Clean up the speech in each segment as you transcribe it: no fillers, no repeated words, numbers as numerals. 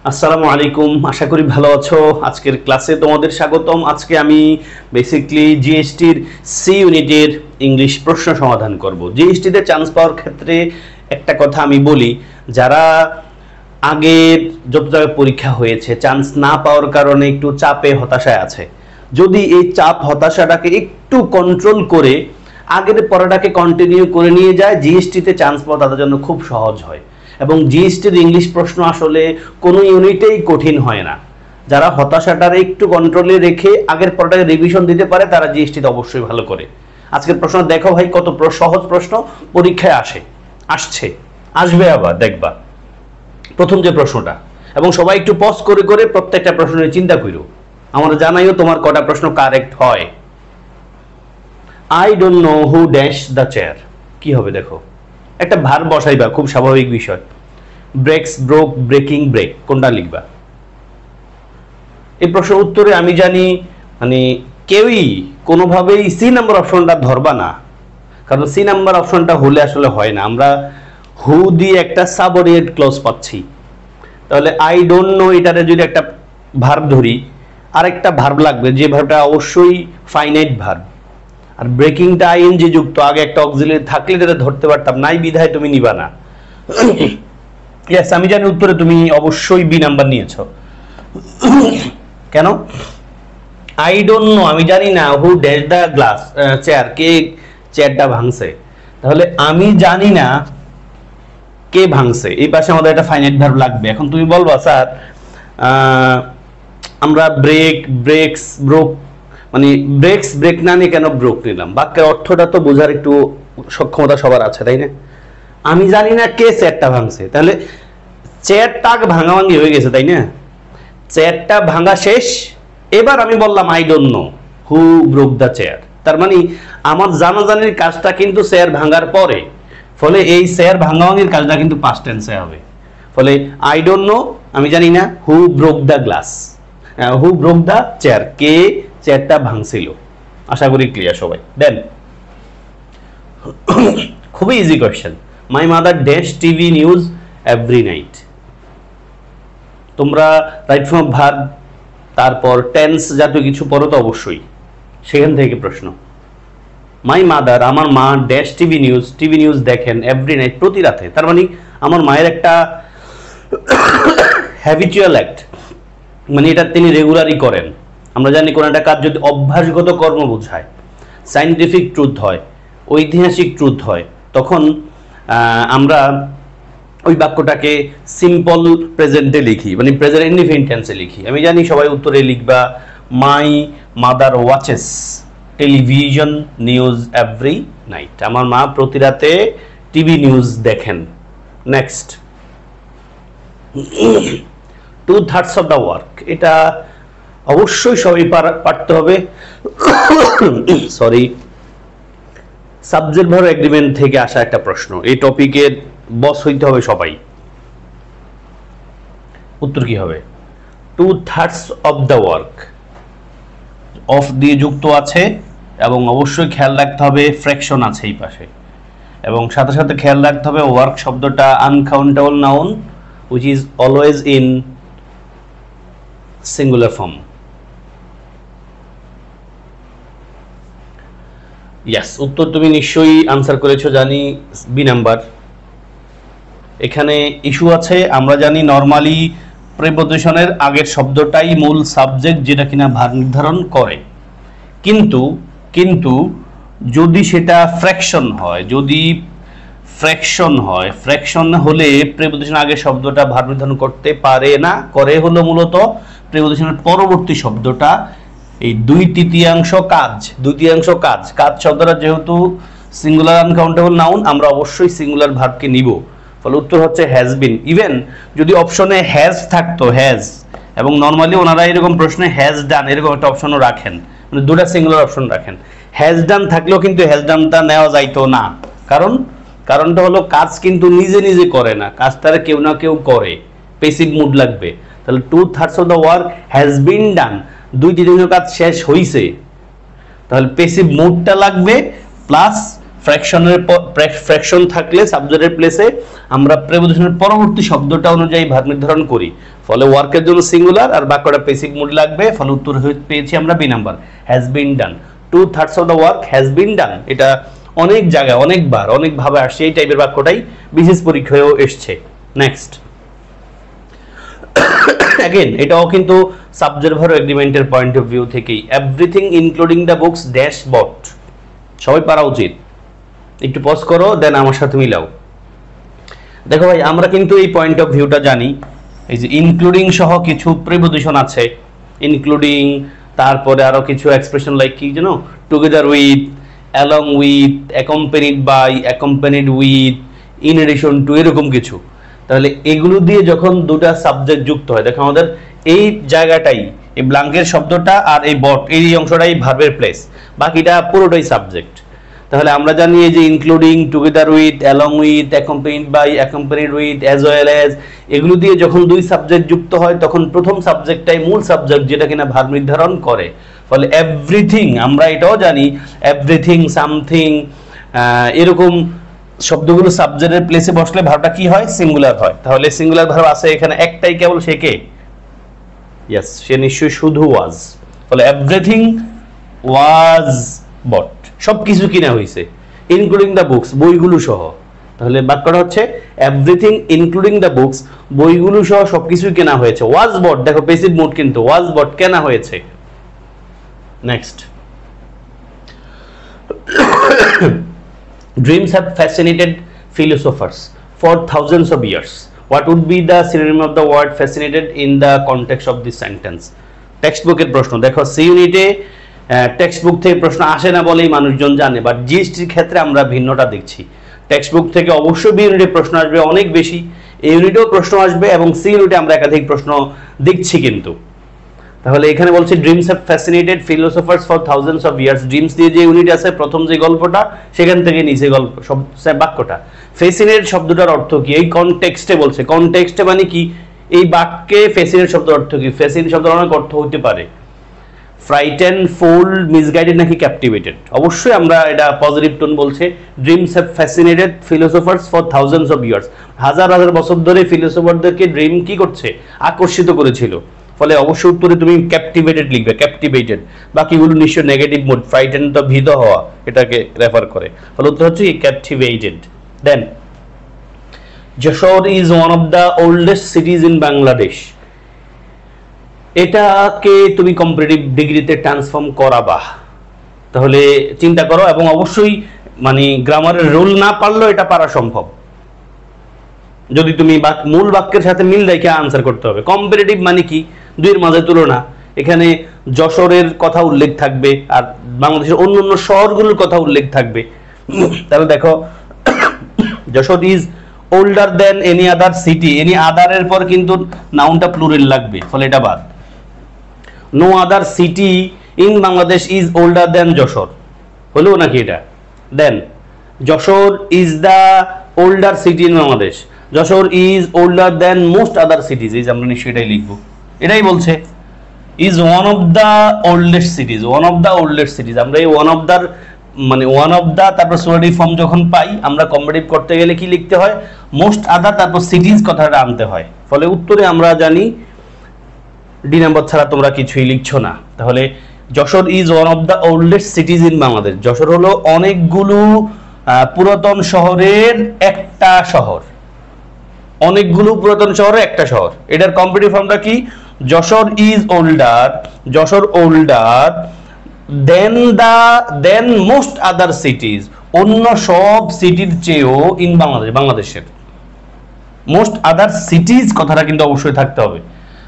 আসসালামু আলাইকুম, আশা করি ভালো আছো। আজকের ক্লাসে তোমাদের স্বাগতম। আজকে আমি বেসিক্যালি জিএসটির সি ইউনিটের ইংলিশ প্রশ্ন সমাধান করব। জিএসটিতে চান্স পাওয়ার ক্ষেত্রে একটা কথা আমি বলি, যারা আগের যত জায়গায় পরীক্ষা হয়েছে চান্স না পাওয়ার কারণে একটু চাপে হতাশায় আছে, যদি এই চাপ হতাশাটাকে একটু কন্ট্রোল করে আগের পড়াটাকে কন্টিনিউ করে নিয়ে যায়, জিএসটিতে চান্স পাওয়া তাদের জন্য খুব সহজ হয়। এবং জিএসটির ইংলিশ প্রশ্ন আসলে কোনো ইউনিটেই কঠিন হয় না। যারা হতাশাটার একটু কন্ট্রোলে রেখে আগের পড়াটাকে রিভিশন দিতে পারে তারা জিএসটিতে অবশ্যই ভালো করে। আজকের প্রশ্ন দেখো ভাই, কত সহজ প্রশ্ন পরীক্ষায় আসবে আবার দেখবা প্রথম যে প্রশ্নটা। এবং সবাই একটু পজ করে করে প্রত্যেকটা প্রশ্ন নিয়ে চিন্তা করো, আমরা জানাইও তোমার কটা প্রশ্ন কারেক্ট হয়। I don't know who dash the chair, কি হবে দেখো। একটা ভার বসাইবা, খুব স্বাভাবিক বিষয়। ব্রেকস, ব্রোক, ব্রেকিং, ব্রেক, কোনটা লিখবা? এই প্রশ্নের উত্তরে আমি জানি মানে কেউই কোনোভাবেই সি নাম্বার অপশনটা ধরবা না, কারণ সি নাম্বার অপশনটা হলে আসলে হয় না। আমরা হু দিয়ে একটা সাবঅর্ডিনেট ক্লজ পাচ্ছি, তাহলে আই ডোন্ট নো এটারে যদি একটা ভার্ব ধরি, আরেকটা ভার্ব লাগবে, যে ভার্বটা অবশ্যই ফাইনাইট ভার্ব। আর ব্রেকিংটা আইএনজি যুক্ত, আগে একটা অক্সিলারি থাকলে এটা ধরতে পারতাম, নাই বিধায় তুমি নিবা না। ইয়েস, আমি জানি উত্তরে তুমি অবশ্যই বি নাম্বার নিয়েছো। কেন? আই ডোন্ট নো, আমি জানি না, who dash the glass chair, কে চেয়ারটা ভাঙছে। তাহলে আমি জানি না কে ভাঙছে, এই পাশে আমাদের একটা ফাইনাইট ভার্ব লাগবে। এখন তুমি বলবা স্যার আমরা ব্রেক, ব্রেকস, ব্রোক, মানে ব্রেকস, ব্রেক না নিয়ে কেন ব্রোক নিলাম? বাক্যের অর্থটা তো বোঝার একটু সক্ষমতা সবার আছে, তাই না? আমি জানি না কে চেয়ারটা ভাঙছে, তাহলে চেয়ারটা ভাঙাভাঙি হয়ে গেছে, তাই না? চেয়ারটা ভাঙা শেষ, এবার আমি বললাম I don't know who broke the chair. তার মানে আমার জানাজানির কাজটা কিন্তু চেয়ার ভাঙার পরে, ফলে এই চেয়ার ভাঙাভাঙির কাজটা কিন্তু পাস্ট টেন্সে হবে। ফলে আই ডোন্ট নো, আমি জানি না, who broke the glass, who broke the chair, কে চেয়ারটা ভাঙছিল। আশা করি ক্লিয়ার সবাই। দেন খুবই easy question. My mother dash TV news every night. তোমরা রাইট ফ্রম ভার্ব, তারপর টেন্স জাতীয় কিছু পড়ো তো অবশ্যই, সেখান থেকে প্রশ্ন। মাই মাদার, আমার মা, ড্যাশ টিভি নিউজ দেখেন এভরি নাইট, প্রতি রাতে। তার মানে আমার মায়ের একটা হ্যাবিচুয়াল অ্যাক্ট, মানে এটা তিনি রেগুলারই করেন। আমরা জানি কোন একটা কাজ যদি অভ্যাসগত কর্ম বোঝায়, সাইন্টিফিক ট্রুথ হয়, ঐতিহাসিক ট্রুথ হয়, তখন আমরা ওই বাক্যটাকে সিম্পল প্রেজেন্টে লিখি, মানে প্রেজেন্ট ইনডিফিনিট টেন্সে লিখি। আমি জানি সবাই উত্তরে লিখবা my mother watches television news every night, আমার মা প্রতি রাতে টিভি নিউজ দেখেন। নেক্সট, 2/3 অফ দ্য ওয়ার্ক, এটা অবশ্যই সবাই পারতে হবে। সরি, সাবজেক্ট ভার্ব এগ্রিমেন্ট থেকে আসা একটা প্রশ্ন, এই টপিকের বস হইতে হবে সবাই। উত্তর কি হবে? 2/3 অফ দ্য ওয়ার্ক, অফ দিয়ে যুক্ত আছে, এবং অবশ্যই খেয়াল রাখতে হবে ফ্র্যাকশন আছে এই পাশে, এবং সাথে সাথে খেয়াল রাখতে হবে ওয়ার্ক শব্দটা uncountable noun which is always in singular form. Yes, উত্তর তুমি নিশ্চয়ই আনসার করেছো, জানি বি নাম্বার। এখানে ইস্যু আছে, আমরা জানি নরমালি প্রিপজিশনের আগের শব্দটাই মূল সাবজেক্ট, যেটা কিনা ভার নির্ধারণ করে। কিন্তু যদি সেটা ফ্র্যাকশন হয়, ফ্র্যাকশন হলে প্রিপজিশন আগের শব্দটা ভার নির্ধারণ করতে পারে না, করে হলো মূলত প্রিপজিশনের পরবর্তী শব্দটা। এই 2/3 কাজ শব্দটা যেহেতু সিঙ্গুলার আনকাউন্টেবল নাউন, আমরা অবশ্যই সিঙ্গুলার ভার্বকে নিব। ফলে উত্তর হচ্ছে হ্যাজ বিন। ইভেন যদি অপশনে হ্যাজ থাকতো, হ্যাজ, এবং নর্মালি ওনারা এরকম প্রশ্নে হ্যাজ ডান এরকম একটা অপশনও রাখেন, মানে দুটা সিঙ্গুলার অপশন রাখেন। হ্যাজ ডান থাকলেও কিন্তু হ্যাজ ডানটা নেওয়া যাইতো না, কারণটা হলো কাজ কিন্তু নিজে নিজে করে না, কাজ তারা কেউ না কেউ করে, পেসিভ মুড লাগবে। তাহলে 2/3 of the work has been done, 2/3 কাজ শেষ হইছে, তাহলে পেসিভ মুডটা লাগবে প্লাস ফ্র্যাকশন থাকলে সাবজেক্টের প্লেসে আমরা প্রিপোজিশনের পরবর্তী শব্দটা অনুযায়ী ভার্ব নির্ধারণ করি, ফলে ওয়ার্কের জন্য সিঙ্গুলার আর বাক্যটা প্যাসিভ মুড লাগবে, ফলে উত্তর পেয়েছি আমরা B number, has been done. 2/3 of the work has been done, এটা অনেক জায়গায় অনেকবার অনেকভাবে আসছে, এই টাইপের বাক্যটাই বিশেষ পরীক্ষায়ও এসছে। নেক্সট, अगेन এটাও কিন্তু সাবজেক্ট ভার্ব এগ্রিমেন্টের পয়েন্ট অফ ভিউ থেকেই, everything including the books dash bought, সবাই পারা উচিত। একটু পজ করো, দেন আমার সাথে মিলাও। দেখো ভাই, আমরা কিন্তু এই পয়েন্ট অফ ভিউটা জানি, এই যে ইনক্লুডিং সহ কিছু প্রিপোজিশন আছে, ইনক্লুডিং, তারপরে আরো কিছু এক্সপ্রেশন লাইক কি জানো, together with, along with, accompanied by, accompanied with, in addition to, এরকম কিছু। তাহলে এগুলো দিয়ে যখন দুটা সাবজেক্ট যুক্ত হয়, দেখো আমাদের এই জায়গাটাই, এই ব্ল্যাঙ্কের শব্দটা আর এই বট, এই অংশটাই ভার্বের প্লেস, বাকিটা পুরোটাই সাবজেক্ট। তাহলে আমরা জানি এই যে including, together with, along with, accompanied by, accompanied with, as well as, এগুলো দিয়ে যখন দুই সাবজেক্ট যুক্ত হয় তখন প্রথম সাবজেক্টটাই মূল সাবজেক্ট, যেটা কিনা ভার্ব নির্ধারণ করে। ফলে এভরিথিং, আমরা এটাও জানি এভরিথিং, সামথিং, এরকম শব্দগুলো সাবজেক্টের প্লেসে বসলে ভার্বটা কি হয়, সিঙ্গুলার হয়। তাহলে সিঙ্গুলার ভার্ব আছে এখানে একটাই, কেবল সে কে? ইয়েস, সে নিশ্চয়ই শুধু ওয়াজ। ফলে এভরিথিং ওয়াজ বট, সবকিছু কিনা হয়েছে, ইনক্লুডিং দ্য বুকস, বইগুলো সহ। তাহলে বাক্যটা হচ্ছে এভরিথিং ইনক্লুডিং দ্য বুকস, বইগুলো সহ সবকিছু কেনা হয়েছে। ওয়াজ বট, দেখো প্যাসিভ মুড কিন্তু, ওয়াজ বট কেনা হয়েছে। Next, dreams have fascinated philosophers for thousands of years. What would be the synonym of the word fascinated in the context of this sentence? টেক্সটবুকের প্রশ্ন, দেখো সি ইউনিটে টেক্সটবুক থেকে প্রশ্ন আসে না বলেই মানুষজন জানে, বাট জিএসটির ক্ষেত্রে আমরা ভিন্নটা দেখছি। টেক্সটবুক থেকে অবশ্যই বি ইউনিটে প্রশ্ন আসবে অনেক বেশি, এই ইউনিটেও প্রশ্ন আসবে, এবং সি ইউনিটে আমরা একাধিক প্রশ্ন দেখছি কিন্তু। তাহলে এখানে বলছে dreams have fascinated philosophers for thousands of years, dreams দিয়ে যে ইউনিট আছে প্রথম যে গল্পটা, সেখান থেকে নিচে গল্প সব বাক্যটা। ফ্যাসিনেট শব্দটার অর্থ কি, এই কনটেক্সটে বলছে, কনটেক্সটে মানে কি, এই বাক্যে ফ্যাসিনেট শব্দের অর্থ কি? ফ্যাসিনেট শব্দের অনেক অর্থ হতে পারে, ফ্রাইটেন, ফুল, মিসগাইডেড নাকি ক্যাপটিভেটেড। অবশ্যই আমরা এটা পজিটিভ টোন বলছে, dreams have fascinated philosophers for thousands of years, হাজার হাজার বছর ধরে ফিলোসোফারদেরকে ড্রিম কি করছে, আকর্ষিত করেছিল। ফলে অবশ্যই উত্তরে তুমি ক্যাপটিভেটেড লিখবে, ক্যাপটিভেটেড। বাকিগুলো নিশ্চয় নেগেটিভ মুড, ফ্রাইটেন তো ভীত হওয়া, এটাকে রেফার করে। ফলে উত্তর হচ্ছে captivated. Then, Jessore is one of the oldest cities in Bangladesh, এটাকে তুমি কম্পারেটিভ ডিগ্রিতে ট্রান্সফর্ম করাবা, তাহলে চিন্তা করো। এবং অবশ্যই মানে গ্রামারের রুল না পারলেও এটা পারা সম্ভব, যদি তুমি মূল বাক্যের সাথে মিল রেখে আনসার করতে হবে। কম্পারেটিভ মানে কি, দুইয়ের মাঝে তুলনা। এখানে যশোরের কথা উল্লেখ থাকবে আর বাংলাদেশের অন্য অন্য শহরগুলোর কথা উল্লেখ থাকবে। তাহলে দেখো, Jessore is older than any other city, any আদারের পর কিন্তু নাউনটা প্লুরাল লাগবে, ফলে এটা বাদ। No other city in Bangladesh is older than Jessore, হলো নাকি এটা? Then, Jessore is the older city in Bangladesh, Jessore is older than most other cities, এই আমরা নিশ্চয়ই এটাই লিখবো, এটাই বলছে। Is one of the oldest cities, one of the oldest cities, আমরা এই ওয়ান অফ দ্য মানে ওয়ান অফ দ্য তারপর সোয়ারি ফর্ম যখন পাই আমরা কম্পারেটিভ করতে গেলে কি লিখতে হয়, মোস্ট আদার তারপর সিটিজ কথাটা আনতে হয়। ফলে উত্তরে আমরা জানি ডি নাম্বার ছাড়া তোমরা কিছুই লিখছো না। তাহলে Jessore is one of the oldest cities in Bangladesh, Jessore হলো অনেকগুলো পুরাতন শহরের একটা শহর, অনেকগুলো পুরাতন শহরের একটা শহর। এটার কম্পারেটিভ ফর্মটা কি, Jessore is older, Jessore older than most other সিটিজ, অন্য সব সিটির চেয়েও ইন বাংলাদেশ, বাংলাদেশের মোস্ট আদার সিটিজ কথাটা কিন্তু অবশ্যই থাকতে হবে।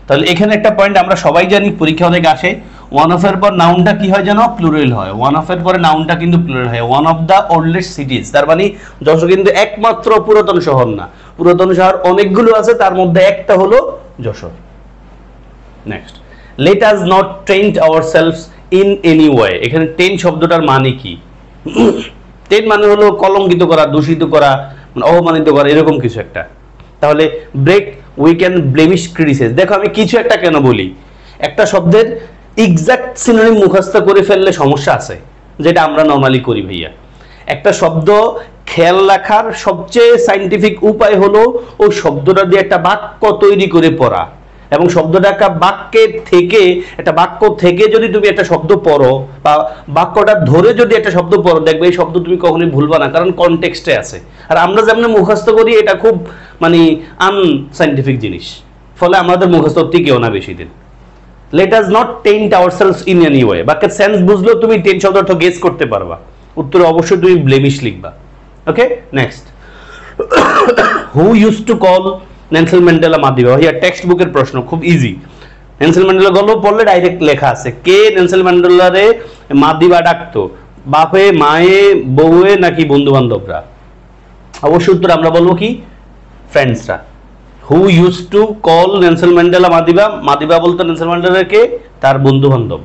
তাহলে এখানে একটা পয়েন্ট আমরা সবাই জানি, পরীক্ষা অনেক আসে, ওয়ান অফ এর পর নাউনটা কি হয় যেন, প্লুরাল হয়। ওয়ান অফ এর পরে নাউনটা কিন্তু প্লুরাল হয়, ওয়ান অফ দ্য ওল্ডেস্ট সিটিজ, তার মানে যশোর কিন্তু একমাত্র পুরাতন শহর না, পুরাতন শহর অনেকগুলো আছে, তার মধ্যে একটা হলো Jessore. Next, let us not tent ourselves in any way, এখানে টেন্ট শব্দটার মানে কি? টেন্ট মানে হলো কলঙ্কিত করা, দূষিত করা, মানে অপমানিত করা, এরকম কিছু একটা। তাহলে break we can blemish criticize, দেখো আমি কিছু একটা কেন বলি, একটা শব্দের এক্সাক্ট সিনোনিম মুখস্থ করে ফেললে সমস্যা আছে, যেটা আমরা নরমালি করি ভাইয়া। একটা শব্দ খেয়াল রাখার সবচেয়ে সায়েন্টিফিক উপায় হলো ওই শব্দটা দিয়ে একটা বাক্য তৈরি করে পড়া, এবং শব্দটা একটা বাক্য থেকে যদি তুমি একটা শব্দ পড়ো বা বাক্যটা ধরে যদি একটা শব্দ পড়ো, দেখবে এই শব্দ তুমি কখনোই ভুলবা না, কারণ কনটেক্সটে আছে। আর আমরা যেমন মুখস্থ করি এটা খুব মানে আনসাইন্টিফিক জিনিস, ফলে আমাদের মুখস্থ টিকেও না বেশি দিন। Let us not tent ourselves in any way. বাক্যের সেন্স বুঝলেও তুমি টেন্ট শব্দ অর্থ গেস করতে পারবা, উত্তরে অবশ্যই তুমি ব্লেমিশ লিখবা। Okay, next. Who used to call Nelson Mandela Madiba? Here text বুকের প্রশ্ন, খুব ইজি। নেলসন ম্যান্ডেলা গল্প পড়লে ডাইরেক্ট লেখা আছে, কে নেলসন ম্যান্ডেলারে মাদিবা ডাকতো? বাপে, মায়ে, বউয়ে নাকি বন্ধু বান্ধবরা? অবশ্যই উত্তর আমরা বলবো কি ফ্রেন্ডসরা। Who used to call Nelson Mandela Madiba? Madiba বলতো নেলসন ম্যান্ডেলাকে তার বন্ধু বান্ধব।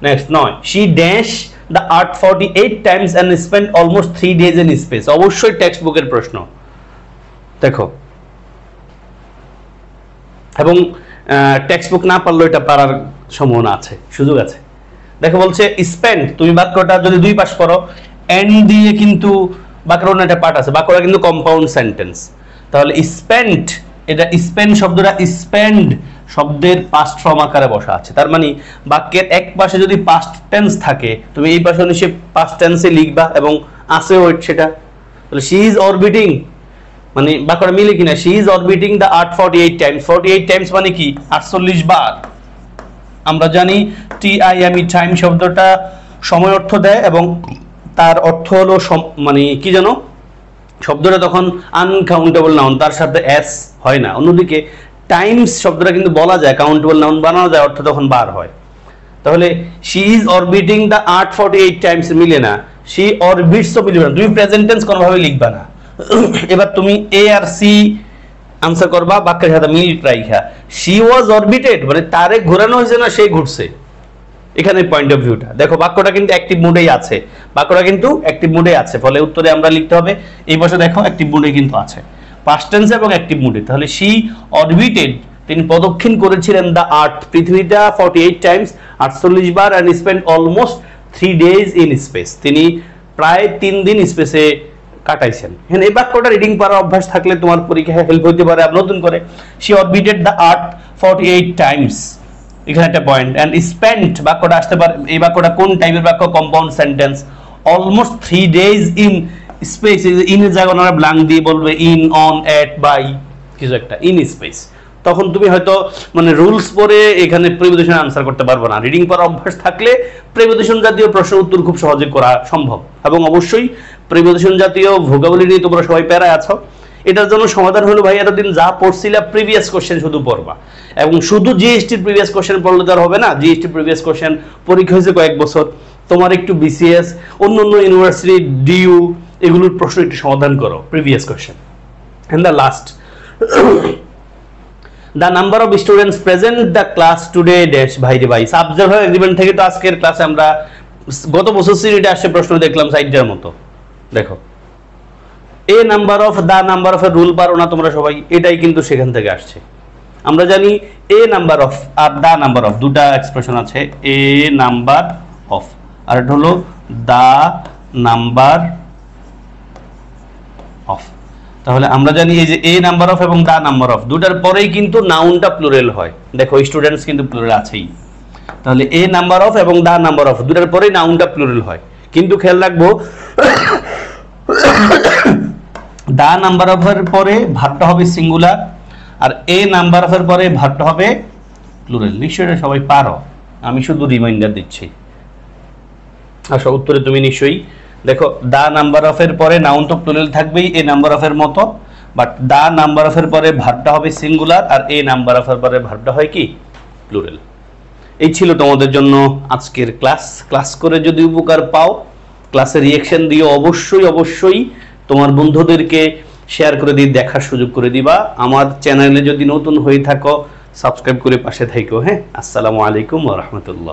Next 9, she dash the earth 48 times and spend almost 3 days in space. অবশ্যই টেক্সট বুকের প্রশ্ন, দেখো, এবং টেক্সট বুক না পারলেও এটা পারার সম্ভাবনা আছে, সুযোগ আছে। দেখো বলছে স্পেন্ড, তুমি বাক্যটা যদি দুই পাশ করো, এন্ড দিয়ে কিন্তু বাক্যের একটা পার্ট আছে, বাক্যটা কিন্তু কম্পাউন্ড সেন্টেন্স। তাহলে স্পেন্ড, এটা স্পেন্ড শব্দটা স্পেন্ড শব্দের পাস্ট ফর্ম আকারে বসা আছে। তার মানে বাক্যের এক পাশে যদি পাস্ট টেন্স থাকে, তুমি এই পাশে নিশ্চয়ই পাস্ট টেন্সে লিখবা এবং আছে ওয়েট সেটা। তাহলে শি ইজ অরবিটিং, মানে বাক্যটা মিলে কিনা, she is orbiting the earth 48 times. 48 Times মানে কি 48 বার। আমরা জানি TIME টাইম শব্দটা সময় অর্থ দেয়, এবং তার অর্থ হলো মানে কি জানো, শব্দটা তখন আনকাউন্টেবল নাউন, তার সাথে এস হয় না। অন্যদিকে টাইমস শব্দটা কিন্তু বলা যায়, কাউন্টেবল নাউন বানানো যায়, অর্থ তখন বার হয়। তাহলে she is orbiting the earth 48 Times মিলে না, শি অরবিটস তো মিলবে না, তুমি প্রেজেন্ট টেন্স কোনোভাবে লিখবা না। এবার তুমি এ আর সি আনসার করবা বাক্যের সাথে মিল রাইখা। শি ওয়াজ অরবিটেড মানে তারে ঘোরানো হয়েছে না, সে ঘুরছে, এখানে পয়েন্ট অফ ভিউটা দেখো। বাক্যটা কিন্তু অ্যাক্টিভ মুডেই আছে, বাক্যটা কিন্তু অ্যাক্টিভ মুডে আছে, ফলে উত্তরে আমরা লিখতে হবে এই বছর দেখো অ্যাক্টিভ মুডে কিন্তু আছে, পাস্ট টেন্স এবং অ্যাক্টিভ মুডে। তাহলে শি অরবিটেড, তিনি প্রদক্ষিণ করেছিলেন দ্য আর্থ, পৃথিবীটা 48 টাইমস 48 বার, and spend almost 3 days in space, তিনি প্রায় 3 দিন স্পেসে কাটাইছেন। এই বাক্যটা রিডিং করার অভ্যাস থাকলে তোমার পরীক্ষায় হেল্প হতে পারে। আর নতুন করে শি অরবিটেড দ্য আর্থ 48 টাইমস, এখানে একটা পয়েন্ট। এন্ড স্পেন্ট বাক্যটা আসতে পারে, এই বাক্যটা কোন টাইপের বাক্য? Compound sentence. Almost 3 days in space, in এর জায়গায় ওনারা ব্ল্যাঙ্ক দিয়ে বলবে ইন, অন, এট, বাই, কিছু একটা, ইন স্পেস। তখন তুমি হয়তো মানে রুলস পড়ে এখানে প্রিপোজিশন আনসার করতে পারবো না। রিডিং করার অভ্যাস থাকলে প্রিপোজিশন জাতীয় প্রশ্ন উত্তর খুব সহজে করা সম্ভব। এবং অবশ্যই প্রিপোজিশন জাতীয় ভোকাবুলারি নিয়ে তোমরা সবাই প্যারায় আছো, এটার জন্য সমাধান হলো ভাই এতদিন যা পড়ছিলা প্রিভিয়াস কোশ্চেন শুধু পড়বা, এবং শুধু জিএসটির প্রিভিয়াস কোশ্চেন পড়লে তো আর হবে না। জিএসটি প্রিভিয়াস কোশ্চেন পরীক্ষা হয়েছে কয়েক বছর, তোমার একটু বিসিএস, অন্য ইউনিভার্সিটি, ডিইউ, এগুলোর প্রশ্ন একটু সমাধান করো previous question. And the last, the number of students present the class today dash ভাই রে ভাই, সাবজেক্ট হয় এগ্রিমেন্ট থেকে তো আজকের ক্লাসে আমরা গত বছর সিরিজে আসছে প্রশ্ন দেখলাম সাইডের মতো। দেখো a number of, the number of এর রুল পারো না তোমরা সবাই, এটাই কিন্তু সেখান থেকে আসছে। আমরা জানি এ নাম্বার অফ আর দা নাম্বার অফ দুটা এক্সপ্রেশন আছে, এ নাম্বার অফ আর এটা হলো দা নাম্বার অফ। তাহলে আমরা জানি এই যে এ নাম্বার অফ এবং দা নাম্বার অফ দুটার পরেই কিন্তু নাউনটা প্লুরাল হয়। দেখো স্টুডেন্টস কিন্তু প্লুরাল আছেই, তাহলে এ নাম্বার অফ এবং দা নাম্বার অফ দুটার পরেই নাউনটা প্লুরাল হয়। কিন্তু খেয়াল রাখবো দা নাম্বার অফ এর পরে ভার্বটা হবে সিঙ্গুলার, আর এ নাম্বার অফ এর পরে ভার্বটা হবে প্লুরাল। নিশ্চয়ই সবাই পারো, আমি শুধু রিমাইন্ডার দিচ্ছি। আচ্ছা উত্তরে তুমি নিশ্চয়ই দেখো দা নাম্বার অফ এর পরে নাউন তো প্লুরাল থাকবেই এ নাম্বার অফ এর মতো, বাট দা নাম্বার অফ এর পরে ভার্বটা হবে সিঙ্গুলার, আর এ নাম্বার অফ এর পরে ভার্বটা হয় কি প্লুরাল। এই ছিল তোমাদের জন্য আজকের ক্লাস করে যদি উপকার পাও ক্লাসে রিঅ্যাকশন দিও, অবশ্যই তোমার বন্ধুদেরকে শেয়ার করে দিয়ে দেখার সুযোগ করে দিবা। আমার চ্যানেলে যদি নতুন হয়ে থাকো সাবস্ক্রাইব করে পাশে থাকো। হ্যাঁ, আসসালামু আলাইকুম ওয়া রাহমাতুল্লাহ।